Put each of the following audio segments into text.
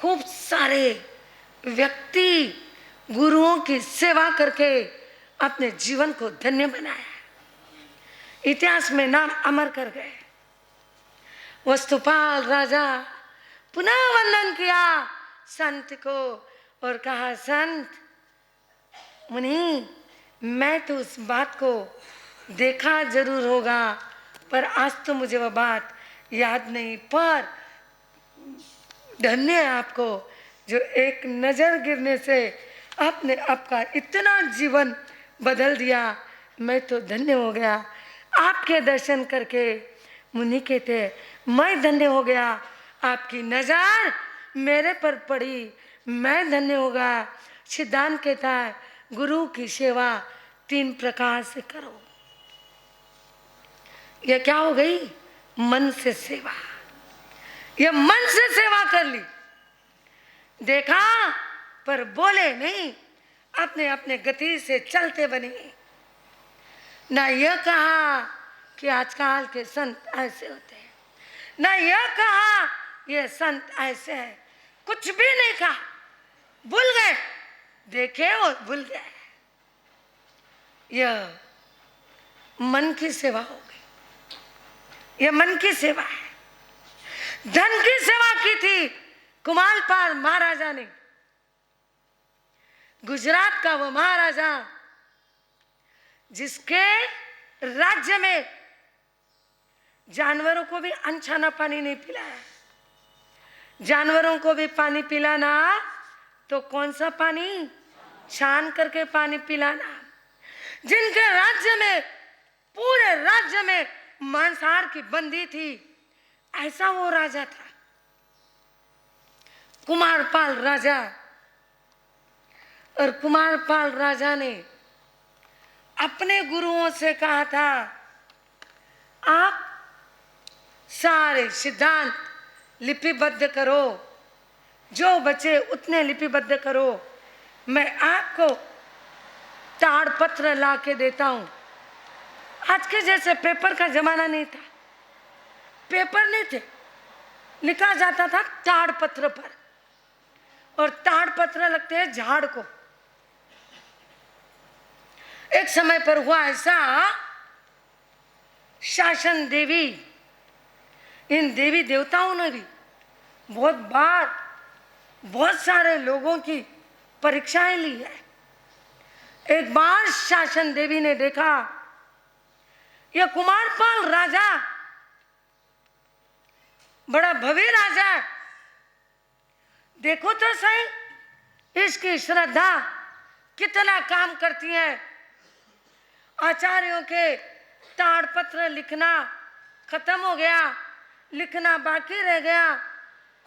खूब सारे व्यक्ति गुरुओं की सेवा करके अपने जीवन को धन्य बनाया, इतिहास में नाम अमर कर गए। वस्तुपाल राजा पुनः वंदन किया संत को और कहा, संत मुनि, मैं तो उस बात को देखा जरूर होगा, पर आज तो मुझे वह बात याद नहीं, पर धन्य है आपको जो एक नजर गिरने से आपने आपका इतना जीवन बदल दिया। मैं तो धन्य हो गया आपके दर्शन करके। मुनि कहते, मैं धन्य हो गया, आपकी नजर मेरे पर पड़ी, मैं धन्य होगा। सिद्धांत कहता है, गुरु की सेवा 3 प्रकार से करो। यह क्या हो गई? मन से सेवा। यह मन से सेवा कर ली, देखा पर बोले नहीं, अपने अपने गति से चलते बने। ना यह कहा कि आजकल के संत ऐसे होते हैं, ना यह कहा ये संत ऐसे हैं, कुछ भी नहीं कहा, भूल गए, देखे और भूल गए। यह मन की सेवा हो गई, यह मन की सेवा है। धन की सेवा की थी कुमारपाल महाराजा ने। गुजरात का वो महाराजा जिसके राज्य में जानवरों को भी अनछाना पानी नहीं पिलाया। जानवरों को भी पानी पिलाना तो कौन सा पानी? छान करके पानी पिलाना। जिनके राज्य में, पूरे राज्य में मांसाहार की बंदी थी, ऐसा वो राजा था, कुमारपाल राजा। और कुमारपाल राजा ने अपने गुरुओं से कहा था, आप सारे सिद्धांत लिपिबद्ध करो, जो बचे उतने लिपिबद्ध करो, मैं आपको ताड़पत्र ला के देता हूं। आज के जैसे पेपर का जमाना नहीं था, पेपर नहीं थे, लिखा जाता था ताड़पत्र पर, और ताड़पत्र लगते हैं झाड़ को। एक समय पर हुआ ऐसा, शासन देवी, इन देवी देवताओं ने भी बहुत बार बहुत सारे लोगों की परीक्षाएं ली है। एक बार शासन देवी ने देखा, यह कुमारपाल राजा बड़ा भव्य राजा है, देखो तो सही इसकी श्रद्धा कितना काम करती है। आचार्यों के ताड़पत्र लिखना खत्म हो गया, लिखना बाकी रह गया।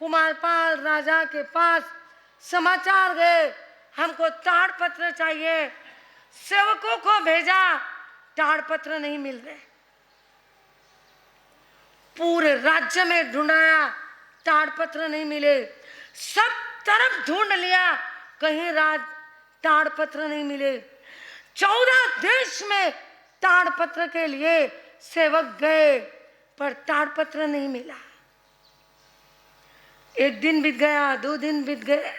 कुमारपाल राजा के पास समाचार गए, हमको ताड़पत्र चाहिए। सेवकों को भेजा, ताड़पत्र नहीं मिल रहे। पूरे राज्य में ढूंढाया, ताड़पत्र नहीं मिले। सब तरफ ढूंढ लिया, कहीं ताड़पत्र नहीं मिले। 14 देश में ताड़पत्र के लिए सेवक गए, पर ताड़पत्र नहीं मिला। 1 दिन बीत गया, 2 दिन बीत गए,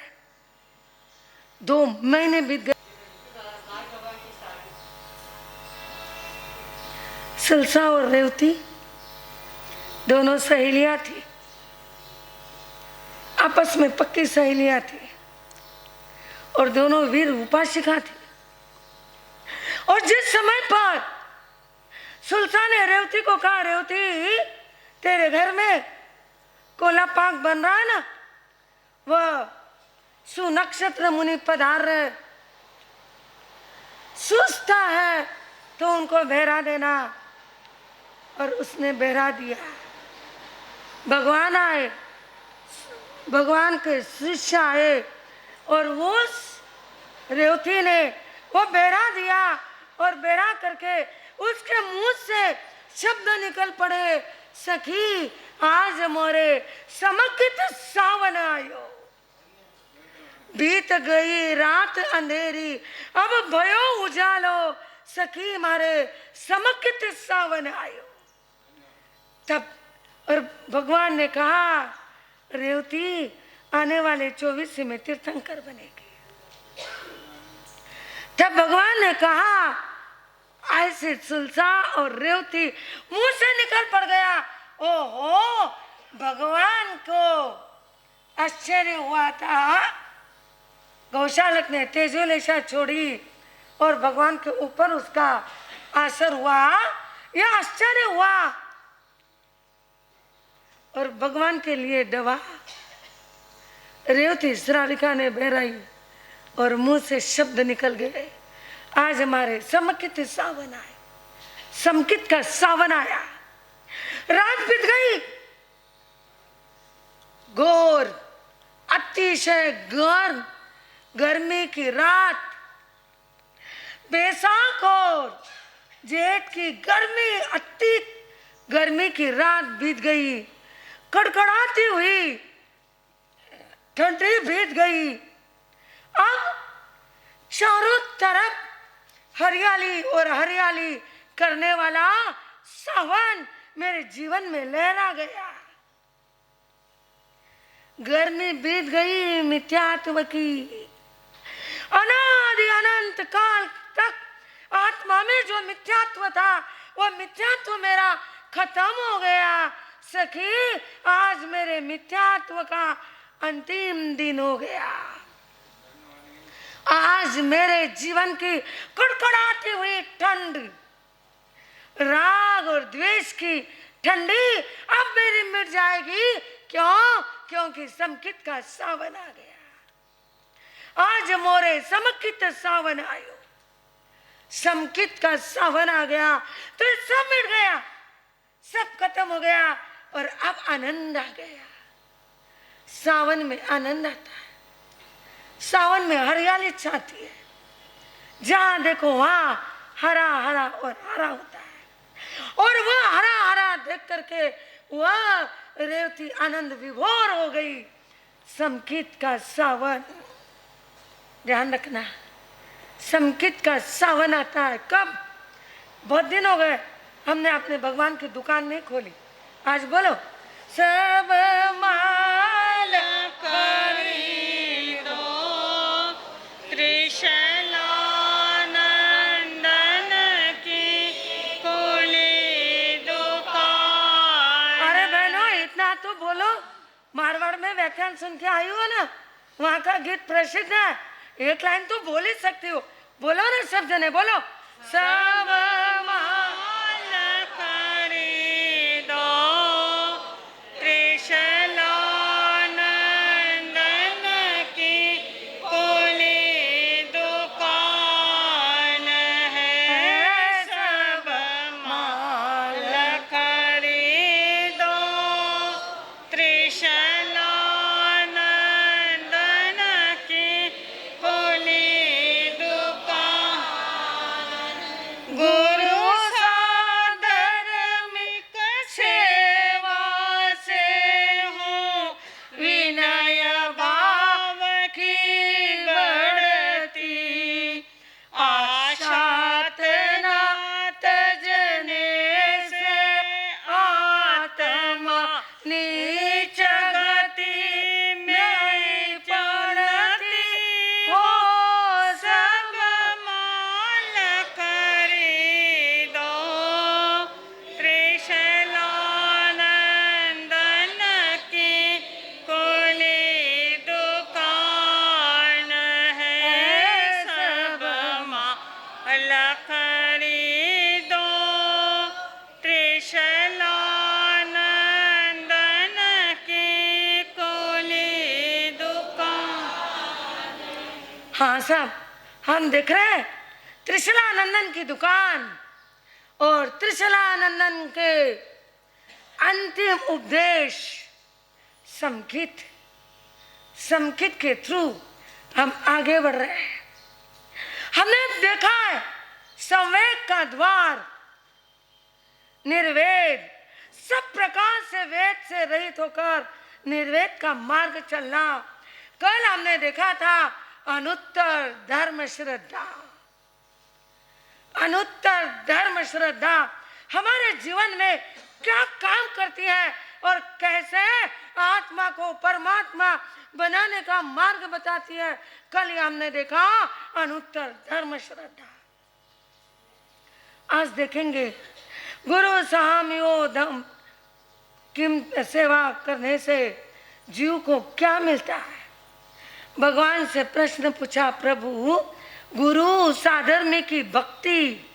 2 महीने बीत गए। सुलसा और रेवती दोनों सहेलियां थी, आपस में पक्की सहेलियां थी, और दोनों वीर उपासिका थी। और जिस समय पर सुल्तान ने रेवती को कहा, रेवती तेरे घर में कोला पाक बन रहा है ना, वह सुनक्षत्र मुनि पधार रहे, सुस्ता है तो उनको बहरा देना। और उसने बहरा दिया। भगवान आए, भगवान के शिष्य आए, और वो रेवती ने वो बहरा दिया, और बहरा करके उसके मुंह से शब्द निकल पड़े, सखी आज मोरे समकित सावन आयो, बीत गई रात अंधेरी, अब भयो उजालो, सखी मारे समकित सावन आयो। तब और भगवान ने कहा, रेवती आने वाले 24 में तीर्थंकर बनेगी। तब भगवान ने कहा, ऐसे सुलसा और रेवती मुंह से निकल पड़ गया। ओहो, भगवान को आश्चर्य हुआ था। गौशालक ने तेजोलेशा छोड़ी और भगवान के ऊपर उसका असर हुआ, यह आश्चर्य हुआ। और भगवान के लिए दवा रेवती श्राविका ने बहराई और मुंह से शब्द निकल गए। आज हमारे समकित सावन आए, समकित का सावन आया, रात बीत गई, घोर अतिशय गर्मी की रात, बैसाख और जेठ की गर्मी, अति गर्मी की रात बीत गई, कड़कड़ाती हुई ठंडी बीत गई। अब चारों तरफ हरियाली और हरियाली करने वाला सावन मेरे जीवन में लहरा गया। गर्मी बीत गई मिथ्यात्व की, अनादि अनंत काल तक आत्मा में जो मिथ्यात्व था वो मिथ्यात्व मेरा खत्म हो गया। सखी, आज मेरे मिथ्यात्व का अंतिम दिन हो गया। आज मेरे जीवन की कड़कड़ाती हुई ठंड, राग और द्वेष की ठंडी अब मेरी मिट जाएगी। क्यों? क्योंकि समकित का सावन आ गया। आज मोरे समकित सावन आयो, समकित का सावन आ गया तो सब मिट गया, सब खत्म हो गया और अब आनंद आ गया। सावन में आनंद आता है, सावन में हरियाली छाती है, जहां देखो वहां हरा हरा और हरा होता है। और वह हरा हरा देख करके वह रेवती आनंद विभोर हो गई। समकित का सावन, ध्यान रखना, समकित का सावन आता है कब? बहुत दिन हो गए हमने अपने भगवान की दुकान नहीं खोली। आज बोलो, सब माल खरीदो त्रिशलानंदन की खुली दुकान। अरे बहनों, इतना तो बोलो, मारवाड़ में व्याख्यान सुन के आई हो ना, वहाँ का गीत प्रसिद्ध है, एक लाइन तो बोल ही सकती हो। बोलो ना सब जने, बोलो, सब माल खरीदो त्रिशलानंदन की खुली दुकान है। सब माल खरीदो त्रिशलानंदन की खुली दुकान। गुरु साधर्मिक सेवा से हूँ विनय भाव की बढ़ती, आशात नात जने से आत्मा नीच गति में पड़ती हो। सब माल खरीदो त्रिशलानंदन की खुली दुकान है। सब माल खरीदो त्रिशलानंदन की खुली दुकान। हाँ साहब, हम देख रहे हैं त्रिशलानंदन की दुकान और त्रिशलानंदन के अंतिम उपदेश समकित, समकित के थ्रू हम आगे बढ़ रहे हैं। हमने देखा है संवेग का द्वार, निर्वेद, सब प्रकार से वेद से रहित होकर निर्वेद का मार्ग चलना। कल हमने देखा था अनुत्तर धर्म श्रद्धा। अनुत्तर धर्म श्रद्धा हमारे जीवन में क्या काम करती है और कैसे आत्मा को परमात्मा बनाने का मार्ग बताती है। कल ही हमने देखा अनुत्तर धर्म श्रद्धा, आज देखेंगे गुरु सामियो धम किम सेवा करने से जीव को क्या मिलता है। भगवान से प्रश्न पूछा, प्रभु गुरु साधर्मी की भक्ति,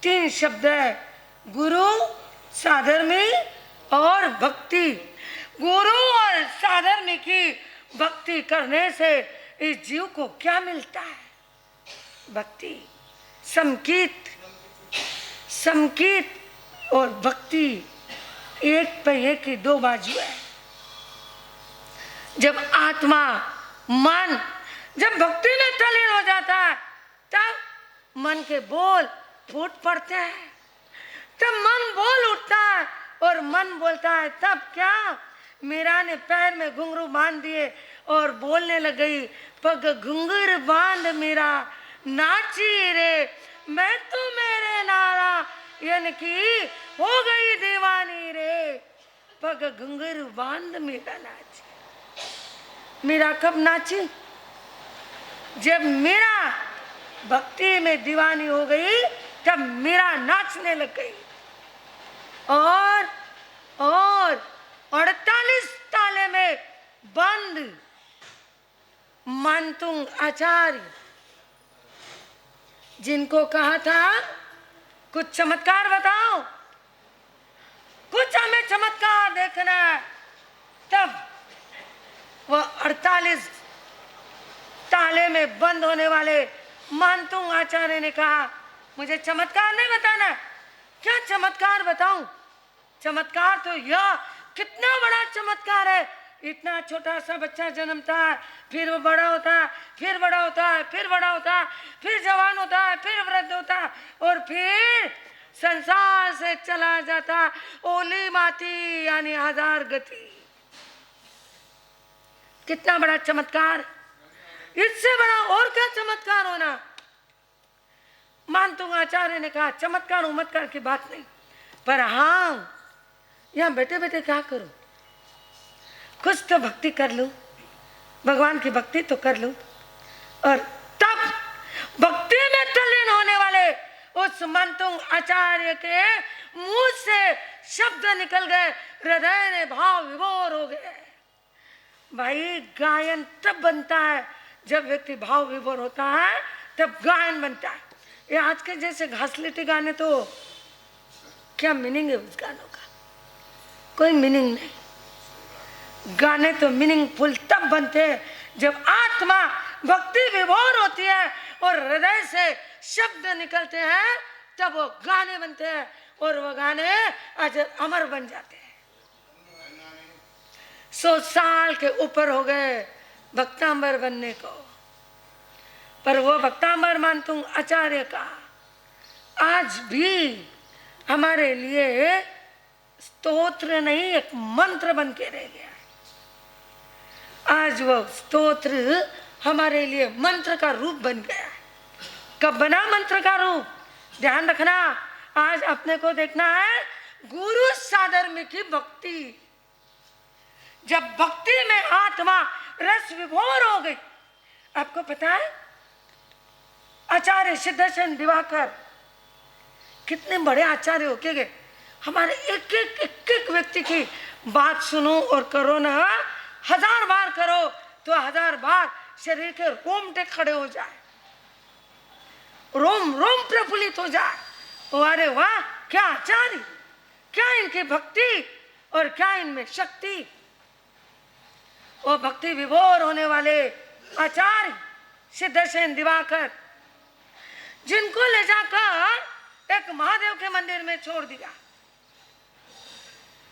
3 शब्द है, गुरु साधर्मी और भक्ति। गुरु और साधर्मी की भक्ति करने से इस जीव को क्या मिलता है। भक्ति, समकीत और भक्ति एक पहिए की 2 बाजू है। जब आत्मा मन जब भक्ति में तल्लीन हो जाता है तब मन के बोल फूट पड़ते हैं, तब मन बोल उठता है और मन बोलता है। तब क्या, मीरा ने पैर में घुंघरू बांध दिए और बोलने लग गई, पग घुंघरू बांध मीरा नाची रे, मैं तो मेरे नारा यानी कि हो गई दीवानी रे, पग घुंघरू बांध मीरा नाची। मीरा कब नाची? जब मीरा भक्ति में दीवानी हो गई तब मीरा नाचने लग गई। और 48 ताले में बंद मानतुंग आचार्य, जिनको कहा था कुछ चमत्कार बताओ, कुछ हमें चमत्कार देखना है, तब वह 48 ताले में बंद होने वाले मानतुंग आचार्य ने कहा, मुझे चमत्कार नहीं बताना। क्या चमत्कार बताऊं? चमत्कार तो यह, कितना बड़ा चमत्कार है। इतना छोटा सा बच्चा जन्मता है, फिर वो बड़ा होता है, फिर बड़ा होता है, फिर बड़ा होता है, फिर जवान होता है, फिर वृद्ध होता है और फिर संसार से चला जाता है ओली माती यानी 1000 गति। कितना बड़ा चमत्कार, इससे बड़ा और क्या चमत्कार होना। मानतुंग आचार्य ने कहा, चमत्कार उमत्कार की बात नहीं, पर हाँ यहाँ बैठे बैठे क्या करूं, कुछ तो भक्ति कर लूं, भगवान की भक्ति तो कर लूं। और तब भक्ति में तल्लीन होने वाले उस मानतुंग आचार्य के मुंह से शब्द निकल गए, हृदय ने भाव विभोर हो गए। भाई गायन तब बनता है जब व्यक्ति भाव विभोर होता है, तब गायन बनता है। ये आज के जैसे घासलेटी गाने तो क्या मीनिंग है उस गानों का? कोई मीनिंग नहीं। गाने तो मीनिंगफुल तब बनते हैं जब आत्मा भक्ति विभोर होती है और हृदय से शब्द निकलते हैं, तब वो गाने बनते हैं और वो गाने आज अमर बन जाते हैं। 100 साल के ऊपर हो गए भक्तांबर बनने को, पर वो भक्तांबर मानतुंग आचार्य का आज भी हमारे लिए स्तोत्र नहीं, एक मंत्र बन के रह गया है। आज वो स्तोत्र हमारे लिए मंत्र का रूप बन गया है। कब बना मंत्र का रूप? ध्यान रखना, आज अपने को देखना है गुरु साधर्मी की भक्ति। जब भक्ति में आत्मा रस विभोर हो गई, आपको पता है आचार्य सिद्धेश्वर दिवाकर कितने बड़े आचार्य होके गए। हमारे एक एक व्यक्ति की बात सुनो और करो ना, 1000 बार करो तो 1000 बार शरीर के रोमटे खड़े हो जाए, रोम रोम प्रफुल्लित हो जाए। अरे वाह, क्या आचार्य, क्या इनकी भक्ति और क्या इनमें शक्ति। वो भक्ति विभोर होने वाले आचार्य सिद्धेश्वर दिवाकर, जिनको ले जाकर एक महादेव के मंदिर में छोड़ दिया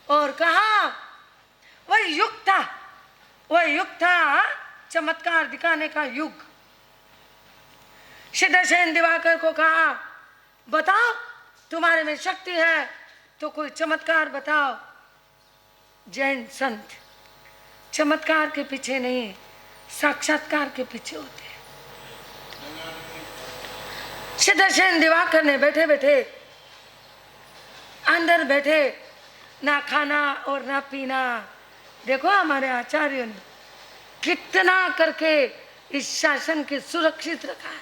और कहा वह युग था चमत्कार दिखाने का युग। सिद्धेश्वर दिवाकर को कहा, बताओ तुम्हारे में शक्ति है तो कोई चमत्कार बताओ। जैन संत चमत्कार के पीछे नहीं, साक्षात्कार के पीछे होते हैं। सिद्धेश्वर दिवाकर ने बैठे बैठे अंदर बैठे, ना खाना और ना पीना। देखो हमारे आचार्यों ने कितना करके इस शासन के सुरक्षित रखा है,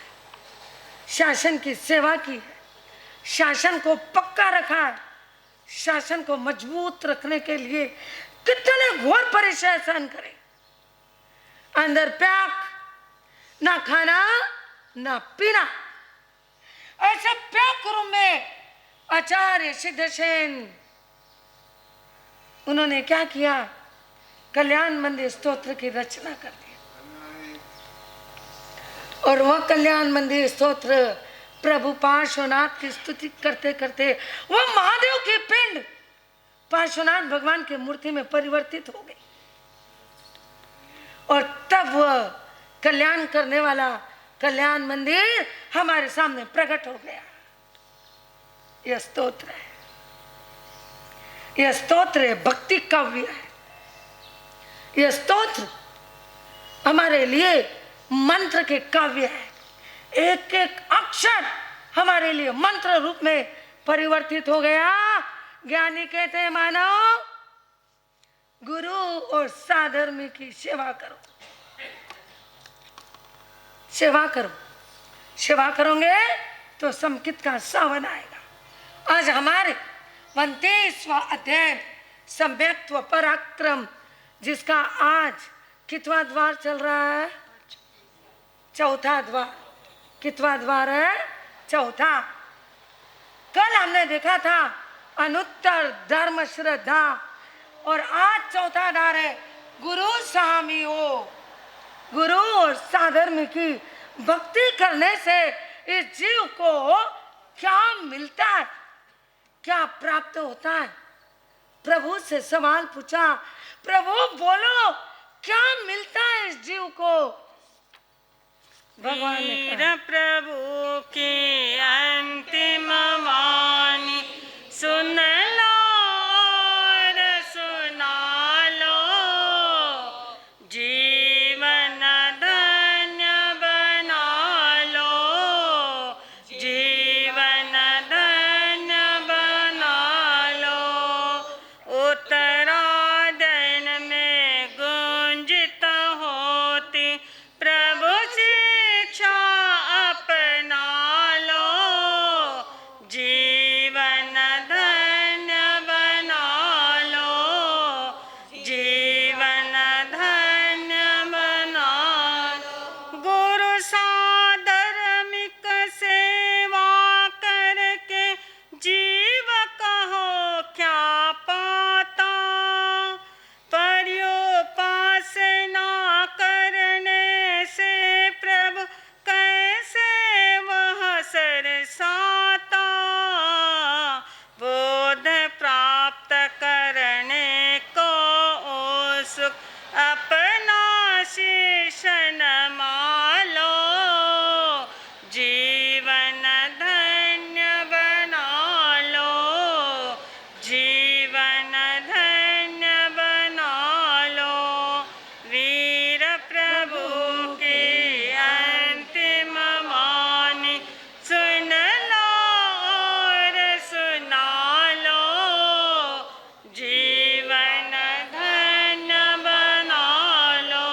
शासन की सेवा की है, शासन को पक्का रखा है, शासन को मजबूत रखने के लिए कितने घोर परेशान सहन करें। अंदर प्याक, ना खाना ना पीना। ऐसे प्याक रूम में आचार्य सिद्धसेन उन्होंने क्या किया, कल्याण मंदिर स्तोत्र की रचना कर दी। और वह कल्याण मंदिर स्तोत्र प्रभु पार्श्वनाथ की स्तुति करते करते वह महादेव की पिंड पार्श्वनाथ भगवान की मूर्ति में परिवर्तित हो गई। और तब वह कल्याण करने वाला कल्याण मंदिर हमारे सामने प्रकट हो गया। यह स्तोत्र है, यह स्तोत्र भक्ति काव्य है। यह स्तोत्र हमारे लिए मंत्र के काव्य है। एक एक अक्षर हमारे लिए मंत्र रूप में परिवर्तित हो गया। ज्ञानी कहते हैं मानो गुरु और साधर्मी की सेवा करो, सेवा करो। सेवा करोगे तो समकित का सावन आएगा। आज हमारे 29वां अध्याय सम्यक्त्व पराक्रम, जिसका आज कितवा द्वार चल रहा है? चौथा द्वार। कितवा द्वार है? चौथा। कल हमने देखा था अनुत्तर धर्म श्रद्धा, और आज चौथा द्वार है गुरु सामी हो। गुरु और साधर्म की भक्ति करने से इस जीव को क्या मिलता है, क्या प्राप्त होता है? प्रभु से सवाल पूछा, प्रभु बोलो क्या मिलता है इस जीव को? भगवान ने कहा, प्रभु की अंतिम वाणी सुन लो और सुना लो, जीवन धन्य बना लो, जीवन धन्य बना लो। उत्तरायण में गुंजित होती प्रभु शिक्षा अपना लो, जीवन धन्य बना लो, जीवन धन्य बना लो। गुरु साधर्मिक सेवा करके जीव कहो क्या पाता, पर्योपासना करने से प्रभु कैसे वह सरसाता, बोध प्राप्त करने को उत्सुक अपना शीशन मालो, जीवन धन्य बना लो, जीवन धन्य बना लो। वीर प्रभु की अंतिम वाणी सुन लो और सुना लो, जीवन धन्य बना लो,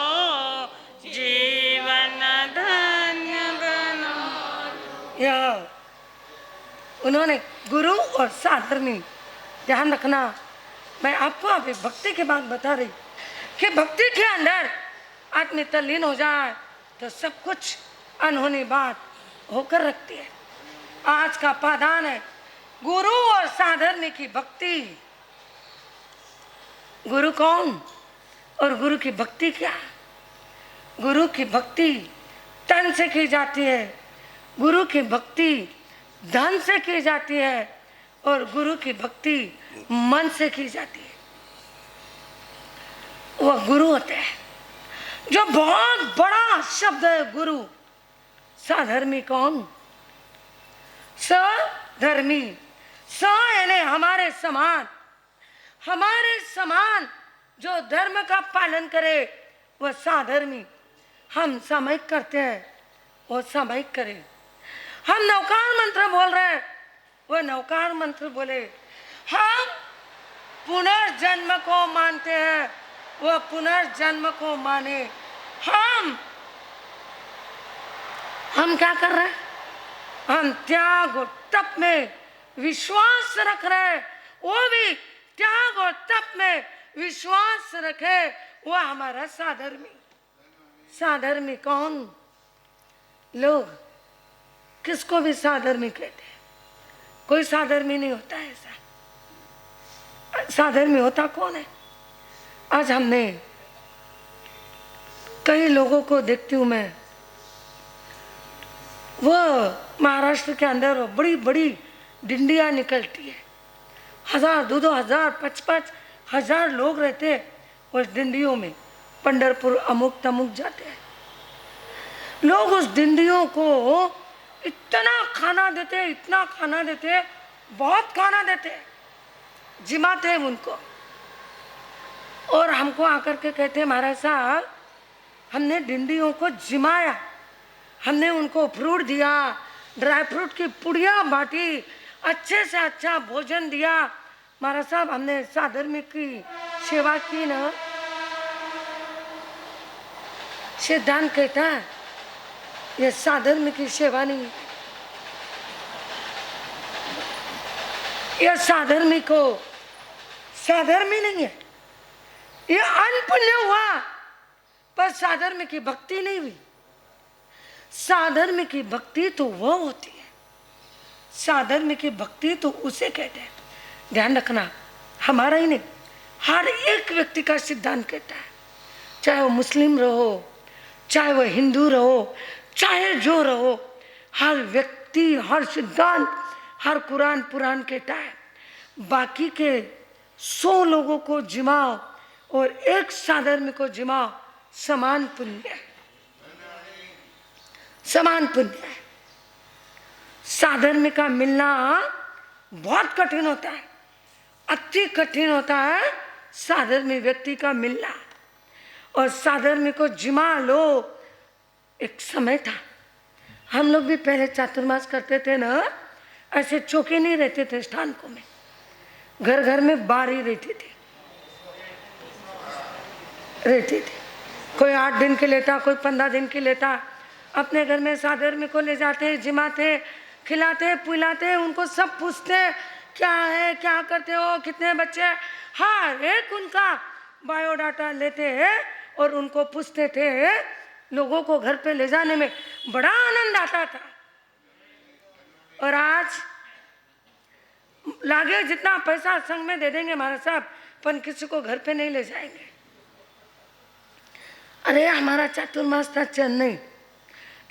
जीवन धन्य बना लो। यह उन्होंने गुरु और साधर्मी, ध्यान रखना, मैं आपको अभी भक्ति की बात बता रही कि भक्ति के अंदर आदमी तल्लीन हो जाए तो सब कुछ अनहोनी बात होकर रखती है। आज का पाधान है गुरु और साधर्मी की भक्ति। गुरु कौन और गुरु की भक्ति क्या? गुरु की भक्ति तन से की जाती है, गुरु की भक्ति धन से की जाती है, और गुरु की भक्ति मन से की जाती है। वह गुरु होते हैं, जो बहुत बड़ा शब्द है गुरु। साधर्मी कौन? सधर्मी, स यानी हमारे समान, हमारे समान जो धर्म का पालन करे वह साधर्मी। हम सामयिक करते हैं, वो सामयिक करे। हम नौकार मंत्र बोल रहे हैं, वह नौकार मंत्र बोले। हम पुनर्जन्म को मानते हैं, वह पुनर्जन्म को माने। हम क्या कर रहे हैं? हम त्याग और तप में विश्वास रख रहे हैं। वो भी त्याग और तप में विश्वास रखे, वो हमारा साधर्मी। साधर्मी कौन? लोग किसको भी साधर्मी कहते हैं? कोई साधर्मी नहीं होता है ऐसा। साधर्मी होता कौन है? आज हमने कई लोगों को देखती हूं मैं, वो महाराष्ट्र के अंदर वो बड़ी बड़ी डिंडियां निकलती है, 1000, 2000, 55,000 लोग रहते हैं उस डिंडियों में। पंढरपुर अमुक तमुक जाते हैं लोग, उस डिंडियों को इतना खाना देते, इतना खाना देते, बहुत खाना देते, जिमाते हैं उनको। और हमको आकर के कहते हैं, महाराज साहब हमने डिंडियों को जिमाया, हमने उनको फ्रूट दिया, ड्राई फ्रूट की पुड़िया बांटी, अच्छे से अच्छा भोजन दिया। महाराज साहब हमने साधर्मी की सेवा की ना। सिद्धांत कहता है ये साधर्मी की सेवा नहीं है, यह साधर्मी को साधर्मी नहीं है, ये अनपुण्य हुआ, पर साधर्मी की भक्ति नहीं हुई। साधर्मी की भक्ति तो वह होती है, साधर्मी की भक्ति तो उसे कहते हैं। ध्यान रखना, हमारा ही नहीं, हर एक व्यक्ति का सिद्धांत कहता है, चाहे वो मुस्लिम रहो, चाहे वो हिंदू रहो, चाहे जो रहो, हर व्यक्ति, हर सिद्धांत, हर कुरान पुराण कहता है बाकी के 100 लोगों को जिमाओ और एक साधर्मी को जिमाओ, समान पुण्य है, समान पुण्य है। साधर्मी का मिलना बहुत कठिन होता है, अति कठिन होता है साधर्मी व्यक्ति का मिलना। और साधर्मी को जिमा लो। एक समय था, हम लोग भी पहले चातुर्मास करते थे ना, ऐसे चौके नहीं रहते थे स्थानकों में, घर घर में बारी रहती थी। कोई 8 दिन के लेता, कोई 15 दिन के लेता। अपने घर में साधर्मी को ले जाते, जिमाते, खिलाते, पिलाते, उनको सब पूछते क्या है, क्या करते हो, कितने बच्चे, हर एक उनका बायोडाटा लेते हैं और उनको पूछते थे। लोगों को घर पे ले जाने में बड़ा आनंद आता था। और आज लागे जितना पैसा संघ में दे देंगे महाराज साहब, पर किसी को घर पे नहीं ले जाएंगे। अरे हमारा चातुर्मास था चेन्नई,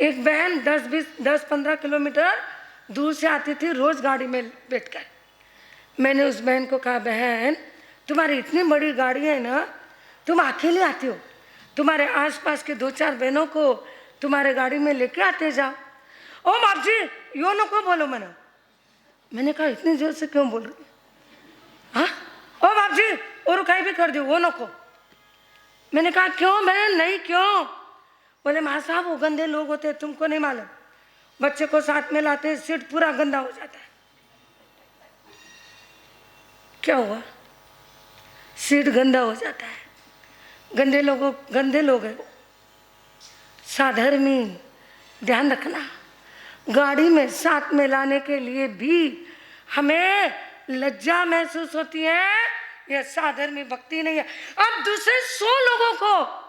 एक बहन 10-15 किलोमीटर दूर से आती थी रोज गाड़ी में बैठकर। मैंने उस बहन को कहा, बहन तुम्हारी इतनी बड़ी गाड़ी है ना, तुम अकेले आती हो, तुम्हारे आसपास के 2-4 बहनों को तुम्हारे गाड़ी में लेके आते जाओ। ओ बाप जी यो नको बोलो मैंने कहा इतनी जोर से क्यों बोल रही? हाँ ओ बाप जी और कहीं भी कर दो, वो नको। मैंने कहा क्यों बहन, नहीं क्यों? बोले माँ साहब वो गंदे लोग होते, तुमको नहीं मालूम, बच्चे को साथ में लाते, सीट पूरा गंदा हो जाता है। क्या हुआ? सीट गंदा हो जाता है, गंदे लोग हैं। साधर्मी ध्यान रखना, गाड़ी में साथ में लाने के लिए भी हमें लज्जा महसूस होती है, यह साधर्मी भक्ति नहीं है। अब दूसरे 100 लोगों को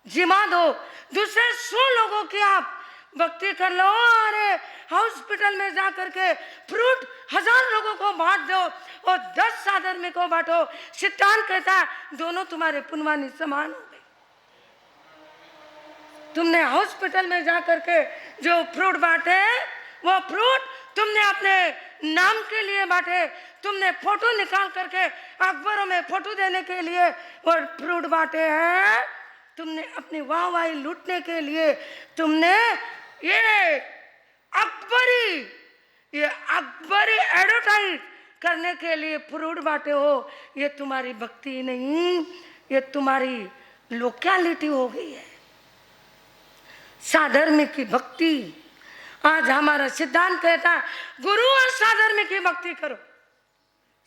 जिमा दो, दूसरे 100 लोगों की आप भक्ति कर लो। अरे हॉस्पिटल में जा करके फ्रूट 1000 लोगों को बांट दो और 10 साधर्मी को बांटो। सिद्धांत कहता है दोनों तुम्हारे पुण्यवानी समान हो गए। तुमने हॉस्पिटल में जा करके जो फ्रूट बांटे, वो फ्रूट तुमने अपने नाम के लिए बांटे, तुमने फोटो निकाल करके अखबारों में फोटो देने के लिए वो फ्रूट बांटे हैं, तुमने अपनी वाहवाही लूटने के लिए तुमने ये अकबरी एडवर्टाइज करने के लिए फ्रूट बांटे हो। ये तुम्हारी भक्ति नहीं, ये तुम्हारी लोकैलिटी हो गई है। साधर्मी की भक्ति, आज हमारा सिद्धांत कहता है गुरु और साधर्मी की भक्ति करो।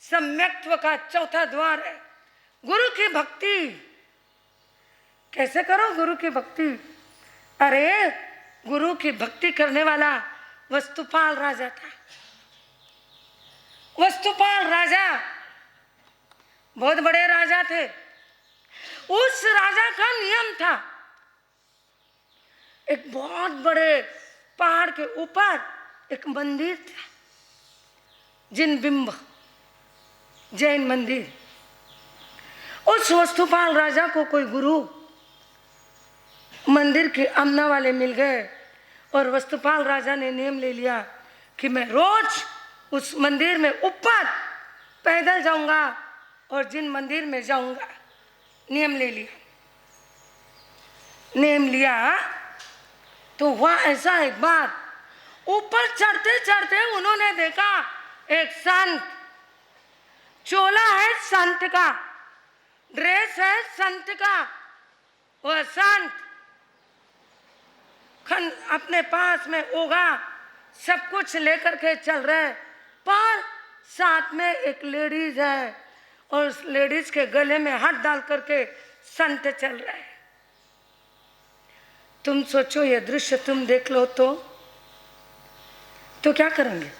सम्यक्त्व का चौथा द्वार है गुरु की भक्ति। कैसे करो गुरु की भक्ति? अरे गुरु की भक्ति करने वाला वस्तुपाल राजा था। वस्तुपाल राजा बहुत बड़े राजा थे। उस राजा का नियम था, एक बहुत बड़े पहाड़ के ऊपर एक मंदिर था, जिन बिंब जैन मंदिर। उस वस्तुपाल राजा को कोई गुरु मंदिर के आमना वाले मिल गए और वस्तुपाल राजा ने नियम ले लिया कि मैं रोज उस मंदिर में ऊपर पैदल जाऊंगा और जिन मंदिर में जाऊंगा। नियम ले लिया। नियम लिया तो वह ऐसा एक बार ऊपर चढ़ते चढ़ते उन्होंने देखा एक संत, चोला है संत का, ड्रेस है संत का। वह संत अपने पास में ओगा सब कुछ लेकर के चल रहे, पर साथ में एक लेडीज है और उस लेडीज के गले में हाथ डाल करके संत चल रहे। तुम सोचो ये दृश्य तुम देख लो तो क्या करेंगे?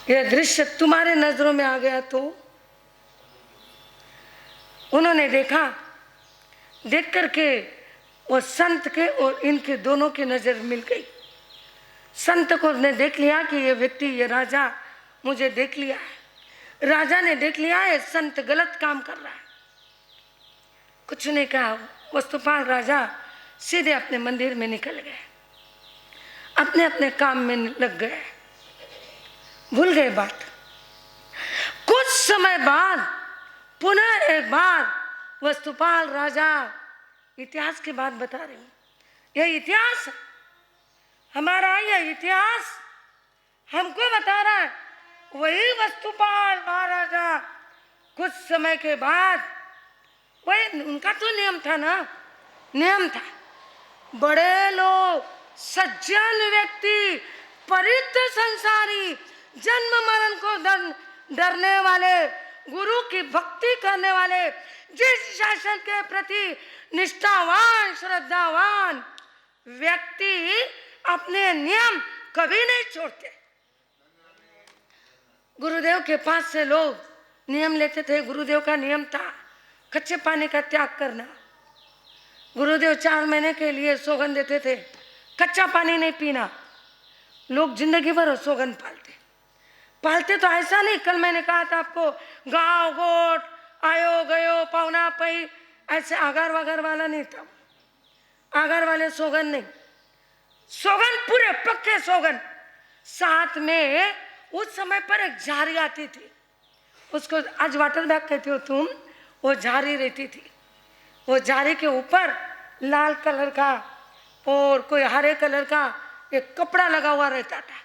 ये दृश्य तुम्हारे नजरों में आ गया तो? उन्होंने देखा, देख करके वो संत के और इनके दोनों की नजर मिल गई। संत को ने देख लिया कि ये व्यक्ति, ये राजा मुझे देख लिया है। राजा ने देख लिया है संत गलत काम कर रहा है। कुछ नहीं कहा। वस्तुपाल राजा सीधे अपने मंदिर में निकल गए, अपने अपने काम में लग गए, भूल गए बात। कुछ समय बाद पुनः एक बार वस्तुपाल राजा, इतिहास की बात बता रही हूँ, यह इतिहास हमारा, यह इतिहास हमको बता रहा है। वही वस्तुपाल महाराजा कुछ समय के बाद, वही उनका तो नियम था ना, नियम था, बड़े लोग, सज्जन व्यक्ति, परित्र संसारी, जन्म मरण को डरने वाले, गुरु की भक्ति करने वाले, जिस शासन के प्रति निष्ठावान श्रद्धावान व्यक्ति अपने नियम कभी नहीं छोड़ते। गुरुदेव के पास से लोग नियम लेते थे। गुरुदेव का नियम था कच्चे पानी का त्याग करना। गुरुदेव 4 महीने के लिए सौगंध देते थे, कच्चा पानी नहीं पीना। लोग जिंदगी भर सौगंध पालते तो ऐसा नहीं। कल मैंने कहा था आपको, गाँव गोट आयो गयो पावना पई, ऐसे आगार वागार वाला नहीं था। आगार वाले सौगंध नहीं, सौगंध पूरे पक्के सौगंध। साथ में उस समय पर एक झारी आती थी, उसको आज वाटर बैग कहते हो तुम, वो झारी रहती थी। वो झारी के ऊपर लाल कलर का और कोई हरे कलर का एक कपड़ा लगा हुआ रहता था।